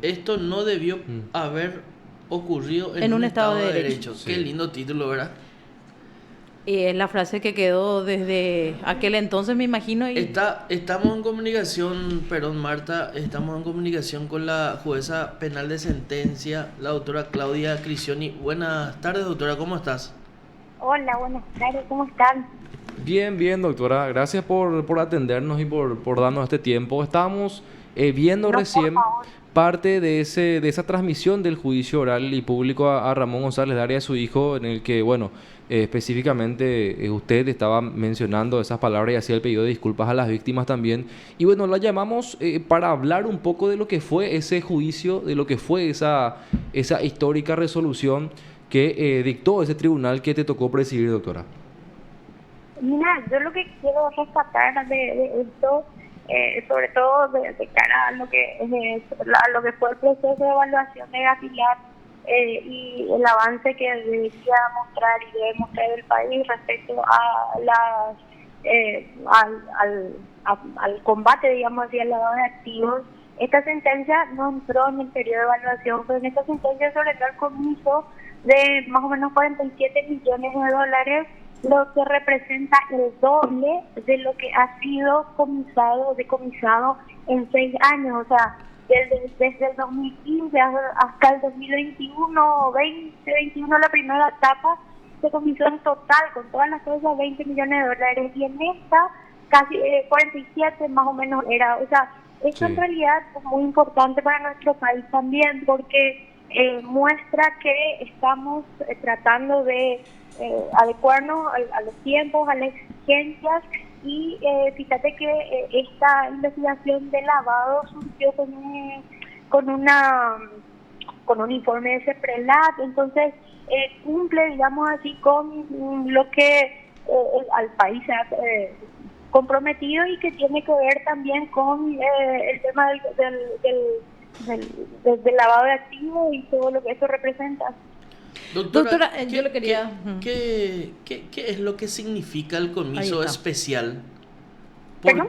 esto no debió haber ocurrido en En un un Estado Estado de de Derecho. Derecho. Qué Sí. lindo título, ¿verdad? Y es la frase que quedó desde aquel entonces, me imagino, y Estamos en comunicación, perdón Marta, estamos en comunicación con la jueza penal de sentencia, la doctora Claudia Crisioni. Buenas tardes, doctora, ¿cómo estás? Hola, buenas tardes, ¿cómo están? Bien, bien, doctora. Gracias por atendernos y por darnos este tiempo. Estábamos viendo No, por recién favor. parte de esa transmisión del juicio oral y público a Ramón González Daria, su hijo, en el que, bueno, específicamente usted estaba mencionando esas palabras y hacía el pedido de disculpas a las víctimas también. Y bueno, la llamamos para hablar un poco de lo que fue ese juicio, de lo que fue esa histórica resolución que dictó ese tribunal que te tocó presidir, doctora. Mira, yo lo que quiero rescatar de esto, sobre todo de cara a lo que a lo que fue el proceso de evaluación de Pilar y el avance que debería mostrar y debe mostrar el país respecto a las al combate, digamos así, al lavado de activos. Esta sentencia no entró en el periodo de evaluación, pero en esta sentencia sobre todo el comiso de más o menos 47 millones de dólares, lo que representa el doble de lo que ha sido decomisado en 6 años, o sea, desde el 2015 hasta el 2021, 2021, la primera etapa, se comisó en total, con todas las cosas, 20 millones de dólares, y en esta casi 47 más o menos era, o sea, esto en Sí. realidad es muy importante para nuestro país también, porque muestra que estamos tratando de adecuarnos a los tiempos, a las exigencias, y fíjate que esta investigación de lavado surgió con un informe de CEPRELAT, entonces cumple, digamos así, con lo que al país se ha comprometido, y que tiene que ver también con el tema del lavado de activos y todo lo que eso representa. Doctora, yo ¿qué, le quería... qué es lo que significa el Ahí comiso está. especial? ¿Perdón?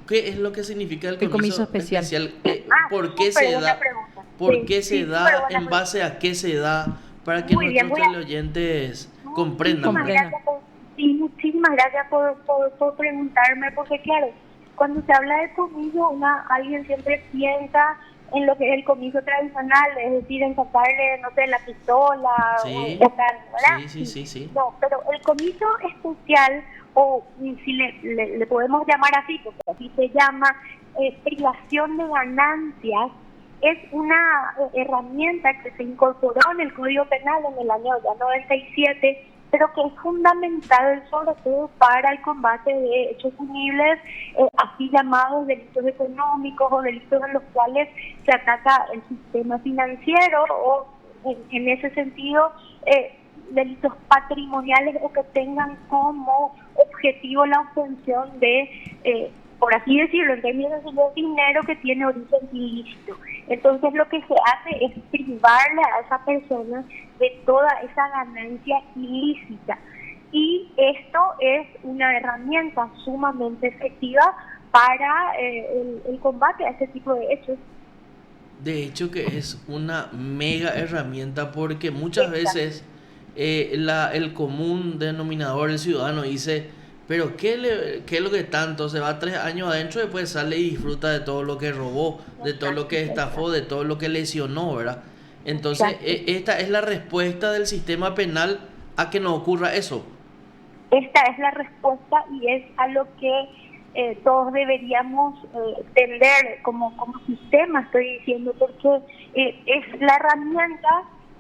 ¿Qué es lo que significa el El comiso comiso especial. especial? ¿Por qué Súper se buena da? pregunta. ¿Por Sí, qué se sí, súper da? buena ¿En pregunta. base a qué se da? Para que Muy bien, nuestros voy a... teleoyentes comprendan, Muchísimas ¿verdad? Comprenda. gracias muchísimas gracias por preguntarme, porque claro, cuando se habla de comiso, alguien siempre piensa en lo que es el comiso tradicional, es decir, en sacarle, no sé, la pistola Sí, o tal, ¿verdad? sí. No, pero el comiso especial, o si le podemos llamar así, porque así se llama, privación de ganancias, es una herramienta que se incorporó en el Código Penal en el año ya 97, pero que es fundamental sobre todo para el combate de hechos punibles, así llamados delitos económicos o delitos en los cuales se ataca el sistema financiero, o en ese sentido delitos patrimoniales, o que tengan como objetivo la obtención de por así decirlo, en términos de dinero que tiene origen ilícito. Entonces lo que se hace es privarle a esa persona de toda esa ganancia ilícita. Y esto es una herramienta sumamente efectiva para el combate a este tipo de hechos. De hecho que es una mega herramienta porque muchas Exacto. veces el común denominador, el ciudadano dice, pero ¿qué es lo que tanto? Se va 3 años adentro y después sale y disfruta de todo lo que robó, de todo lo que estafó, de todo lo que lesionó, ¿verdad? Entonces, Exacto. esta es la respuesta del sistema penal a que no ocurra eso. Esta es la respuesta, y es a lo que todos deberíamos tender como sistema, estoy diciendo, porque es la herramienta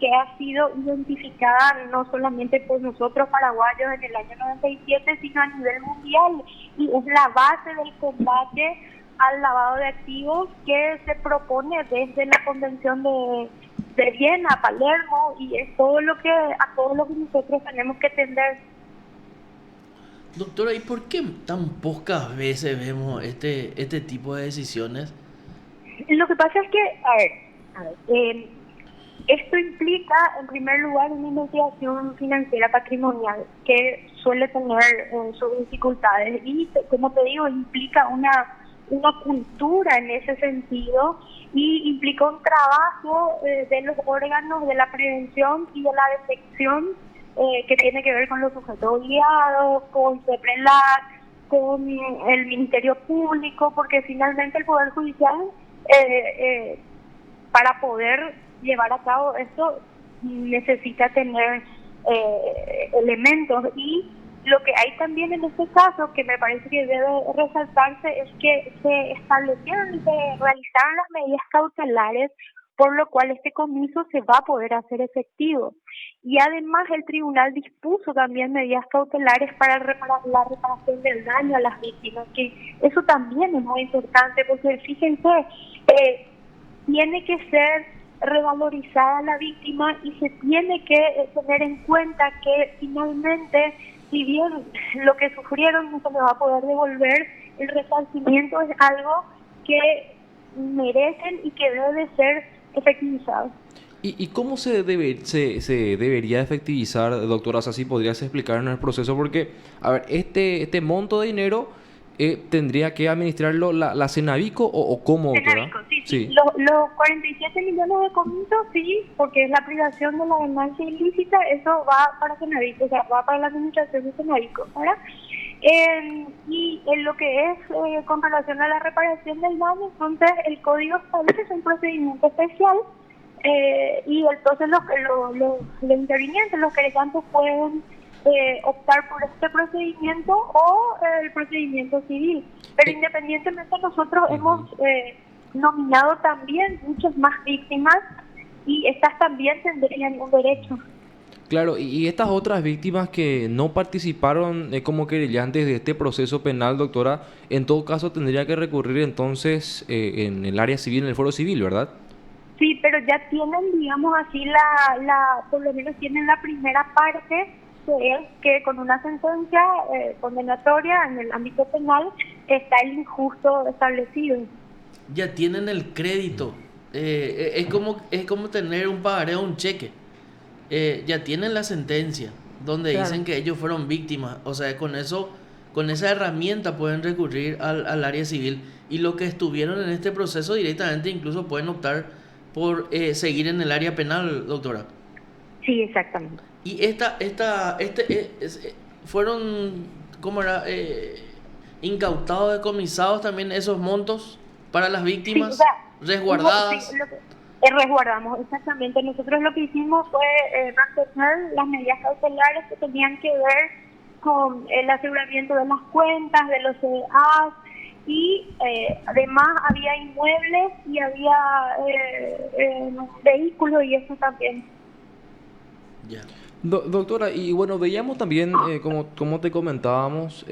que ha sido identificada no solamente por nosotros paraguayos en el año 97, sino a nivel mundial, y es la base del combate al lavado de activos que se propone desde la Convención de Viena, Palermo, y es todo lo que a todo lo que nosotros tenemos que tender. Doctora, ¿y por qué tan pocas veces vemos este tipo de decisiones? Lo que pasa es que, esto implica, en primer lugar, una investigación financiera patrimonial que suele tener sus dificultades, y, como te digo, implica una una cultura en ese sentido y implica un trabajo de los órganos de la prevención y de la detección que tiene que ver con los sujetos guiados, con CEPRELAC, con el Ministerio Público, porque finalmente el Poder Judicial, para poder llevar a cabo esto, necesita tener elementos. Y lo que hay también en este caso, que me parece que debe resaltarse, es que se establecieron y se realizaron las medidas cautelares, por lo cual este comiso se va a poder hacer efectivo. Y además el tribunal dispuso también medidas cautelares para la reparación del daño a las víctimas, que eso también es muy importante, porque fíjense, tiene que ser revalorizada la víctima y se tiene que tener en cuenta que finalmente, si bien lo que sufrieron no se le va a poder devolver, el resarcimiento es algo que merecen y que debe ser efectivizado. ¿Y cómo se debería efectivizar, doctora? O sea, si podrías explicar en el proceso, porque, a ver, este monto de dinero tendría que administrarlo la Cenavico o cómo, doctora. Cenavico, sí. Los 47 millones de comisos, sí, porque es la privación de la ganancia ilícita, eso va para Cenavico, o sea, va para la administración de Cenavico, ¿verdad? Y en lo que es con relación a la reparación del daño, entonces el código establece un procedimiento especial y entonces los intervinientes, los querellantes pueden optar por este procedimiento o el procedimiento civil. Pero independientemente, nosotros hemos nominado también muchas más víctimas y estas también tendrían un derecho. Claro, y estas otras víctimas que no participaron como querellantes de este proceso penal, doctora, en todo caso tendría que recurrir entonces en el área civil, en el foro civil, ¿verdad? Sí, pero ya tienen, digamos así, por lo menos tienen la primera parte, que es que con una sentencia condenatoria en el ámbito penal está el injusto establecido. Ya tienen el crédito. Es como tener un pagaré o un cheque. Ya tienen la sentencia donde dicen que ellos fueron víctimas. O sea, con esa herramienta pueden recurrir al área civil, y los que estuvieron en este proceso directamente incluso pueden optar por seguir en el área penal, doctora. Sí, exactamente. Y fueron, ¿cómo era? Incautados, decomisados también esos montos para las víctimas, sí, resguardadas. Sí, resguardamos, exactamente. Nosotros lo que hicimos fue mantener las medidas cautelares que tenían que ver con el aseguramiento de las cuentas, de los CDAs, y además había inmuebles y había vehículos, y eso también. Ya. Doctora, y bueno, veíamos también, como te comentábamos,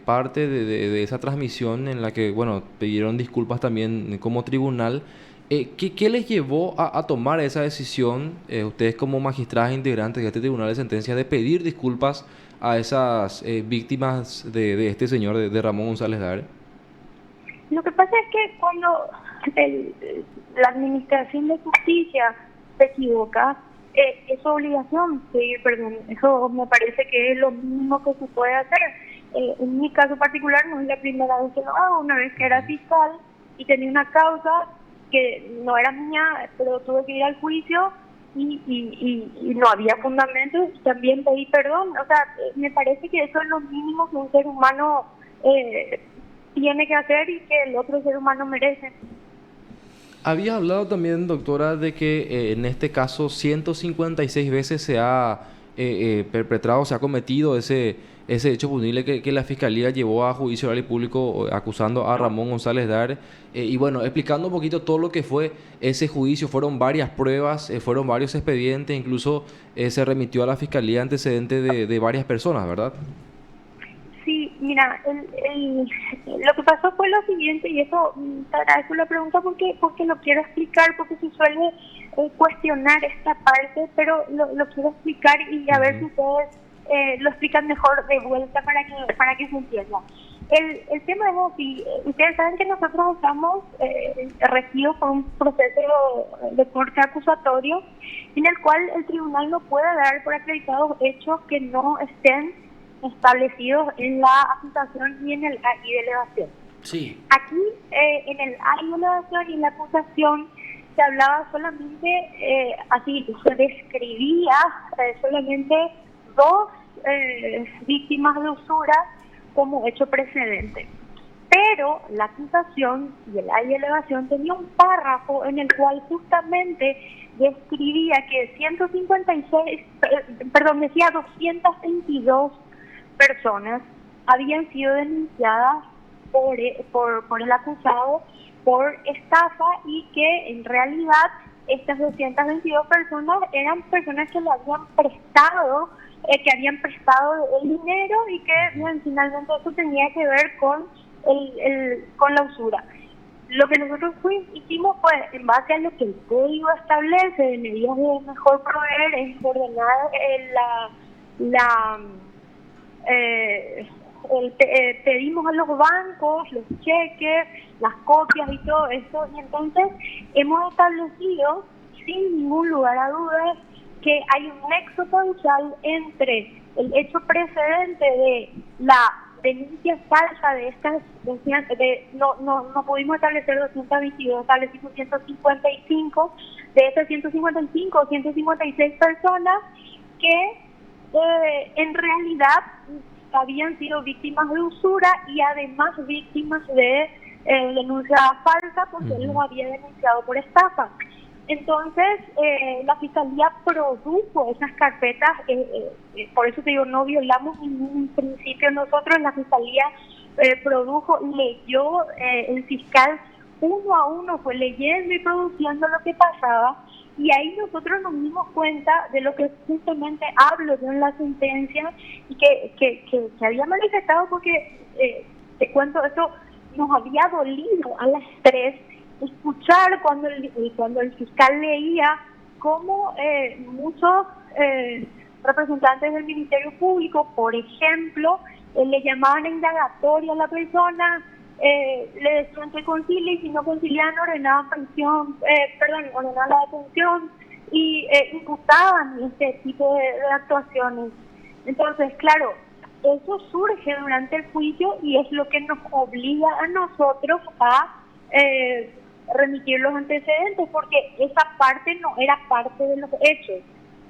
parte de esa transmisión en la que, bueno, pidieron disculpas también como tribunal. ¿Qué les llevó a tomar esa decisión, ustedes como magistradas integrantes de este tribunal de sentencia, de pedir disculpas a esas víctimas de este señor, de Ramón González Dare? Lo que pasa es que cuando la Administración de Justicia se equivoca, es su obligación pedir perdón. Eso me parece que es lo mínimo que se puede hacer. En mi caso particular no es la primera vez que lo hago. Una vez que era fiscal y tenía una causa que no era mía, pero tuve que ir al juicio y no había fundamentos, también pedí perdón. O sea, me parece que eso es lo mínimo que un ser humano tiene que hacer y que el otro ser humano merece. Había hablado también, doctora, de que en este caso 156 veces se ha perpetrado, se ha cometido ese hecho punible que la Fiscalía llevó a juicio oral y público acusando a Ramón González Dare. Y bueno, explicando un poquito todo lo que fue ese juicio, fueron varias pruebas, fueron varios expedientes, incluso se remitió a la Fiscalía antecedentes de varias personas, ¿verdad? Sí, mira, lo que pasó fue lo siguiente, y eso te agradezco la pregunta porque lo quiero explicar, porque se suele cuestionar esta parte, pero lo quiero explicar y a ver si ustedes lo explican mejor de vuelta para que se entienda. El tema es así, ustedes saben que nosotros estamos regidos por un proceso de corte acusatorio en el cual el tribunal no puede dar por acreditados hechos que no estén establecidos en la acusación y en el y de elevación. Sí. Aquí, en el alegación y en la acusación, se hablaba solamente, así, se describía solamente dos víctimas de usura como hecho precedente. Pero la acusación y el alegación tenía un párrafo en el cual justamente describía que 156, decía 222 personas habían sido denunciadas por el acusado por estafa, y que en realidad estas 222 personas eran personas que le habían prestado, el dinero, y que bien, finalmente eso tenía que ver con con la usura. Lo que nosotros hicimos fue, en base a lo que el código establece de medidas de mejor proveer, es ordenar pedimos a los bancos los cheques, las copias y todo eso, y entonces hemos establecido sin ningún lugar a dudas que hay un nexo causal entre el hecho precedente de la denuncia falsa de estas, no pudimos establecer 222, establecimos 155, de estas 155 o 156 personas que en realidad habían sido víctimas de usura y además víctimas de denuncia falsa, porque él los había denunciado por estafa. Entonces, la Fiscalía produjo esas carpetas, por eso te digo, no violamos ningún principio nosotros. La Fiscalía produjo, leyó, el fiscal uno a uno fue leyendo y produciendo lo que pasaba, y ahí nosotros nos dimos cuenta de lo que justamente hablo yo en la sentencia, y que había manifestado, porque, te cuento, eso nos había dolido a las tres escuchar cuando el fiscal leía cómo muchos representantes del Ministerio Público, por ejemplo, le llamaban a indagatoria a la persona, le decían que concilie, y si no conciliaban ordenaban ordenaban la detención, y imputaban este tipo de actuaciones. Entonces, claro, eso surge durante el juicio y es lo que nos obliga a nosotros a remitir los antecedentes, porque esa parte no era parte de los hechos,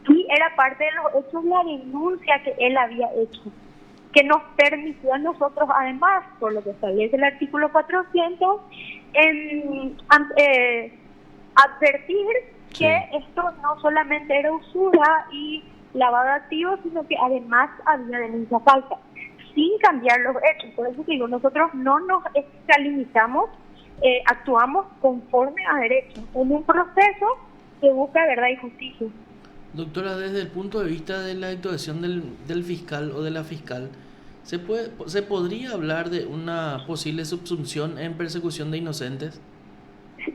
y era parte de los hechos la denuncia que él había hecho, que nos permitió a nosotros, además, por lo que establece el artículo 400, advertir que esto no solamente era usura y lavado de activos, sino que además había denuncia falsa, sin cambiar los hechos. Por eso digo, nosotros no nos extralimitamos, actuamos conforme a derecho, en un proceso que busca verdad y justicia. Doctora, desde el punto de vista de la actuación del fiscal o de la fiscal, ¿se podría hablar de una posible subsunción en persecución de inocentes?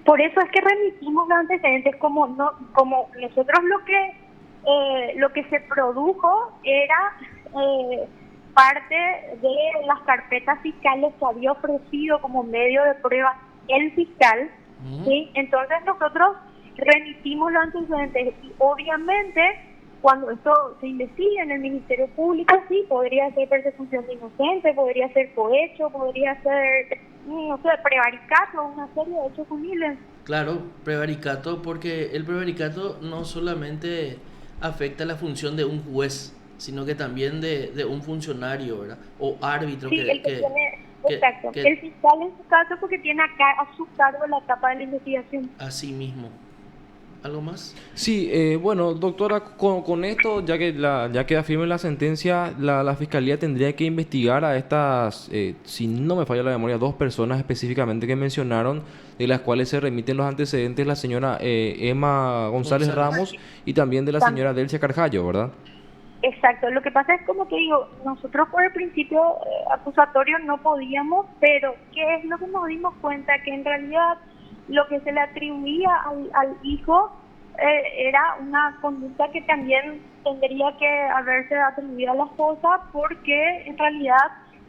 Por eso es que remitimos los antecedentes, como nosotros lo que se produjo era parte de las carpetas fiscales que había ofrecido como medio de prueba el fiscal, ¿sí? Entonces nosotros remitimos los antecedentes, y obviamente cuando esto se investiga en el Ministerio Público, sí, podría ser persecución de inocentes, podría ser cohecho, podría ser, no sé, prevaricato, una serie de hechos punibles. Claro, prevaricato, porque el prevaricato no solamente afecta la función de un juez, sino que también de un funcionario, ¿verdad? O árbitro. Sí, exacto. El fiscal en su caso, porque tiene acá a su cargo la etapa de la investigación. Así mismo. ¿Algo más? Sí, bueno, doctora, con esto, ya queda firme la sentencia, la Fiscalía tendría que investigar a estas, si no me falla la memoria, 2 personas específicamente que mencionaron, de las cuales se remiten los antecedentes, la señora Emma González Ramos y también de la señora Delcia Carjallo, ¿verdad? Exacto, lo que pasa es, como que digo, nosotros por el principio acusatorio no podíamos, pero ¿qué es lo que nos dimos cuenta? Que en realidad lo que se le atribuía al hijo era una conducta que también tendría que haberse atribuido a la esposa, porque en realidad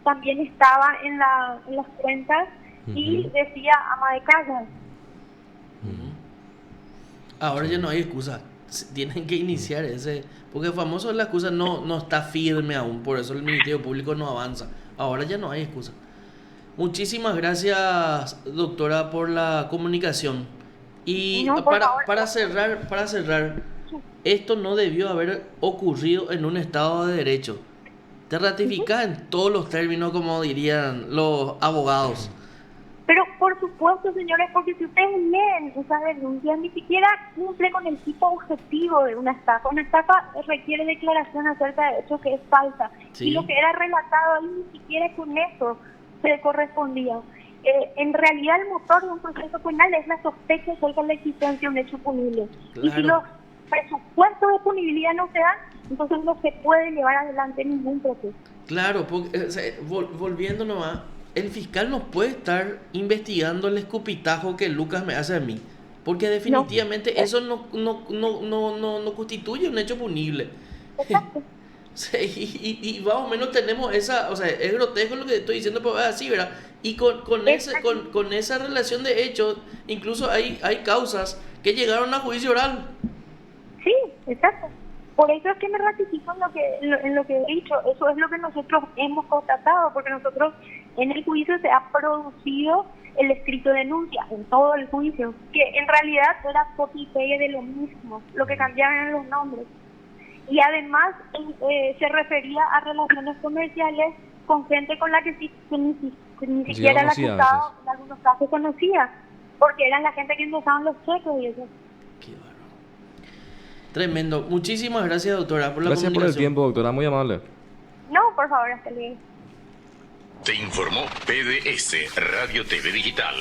también estaba en las cuentas y decía ama de casa. Ahora ya no hay excusa, tienen que iniciar ese, porque famoso la excusa no está firme aún, por eso el Ministerio Público no avanza. Ahora ya no hay excusa. Muchísimas gracias, doctora, por la comunicación. Y No, por favor. para cerrar, esto no debió haber ocurrido en un Estado de Derecho. Te ratificás en todos los términos, como dirían los abogados. Pero por supuesto, señores, porque si ustedes leen esa denuncia, ni siquiera cumple con el tipo objetivo de una estafa. Una estafa requiere declaración acerca de hechos que es falsa. Sí. Y lo que era relatado ahí ni siquiera con eso se correspondía. En realidad el motor de un proceso penal es la sospecha acerca de la existencia de un hecho punible. Y si los presupuestos de punibilidad no se dan, entonces no se puede llevar adelante ningún proceso. Claro, porque, volviendo nomás, el fiscal no puede estar investigando el escupitajo que Lucas me hace a mí, porque definitivamente eso no constituye un hecho punible. Exacto. Sí, y más o menos tenemos esa, o sea, es grotesco lo que estoy diciendo, pero es así, ¿verdad? Y con esa relación de hechos, incluso hay causas que llegaron a juicio oral. Sí, exacto. Por eso es que me ratifico en lo que he dicho. Eso es lo que nosotros hemos constatado, porque nosotros en el juicio se ha producido el escrito de denuncia, en todo el juicio, que en realidad era copia y pegue de lo mismo, lo que cambiaban eran los nombres. Y además se refería a relaciones comerciales con gente con la que ni siquiera el acusado en algunos casos conocía, porque eran la gente que ingresaban los cheques y eso. Qué bárbaro. Tremendo. Muchísimas gracias, doctora, por la Gracias por el tiempo, doctora, muy amable. No, por favor, hasta luego. Te informó PDS Radio TV Digital.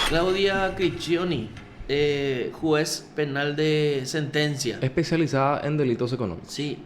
Claudia Criccioni, juez penal de sentencia. Especializada en delitos económicos. Sí.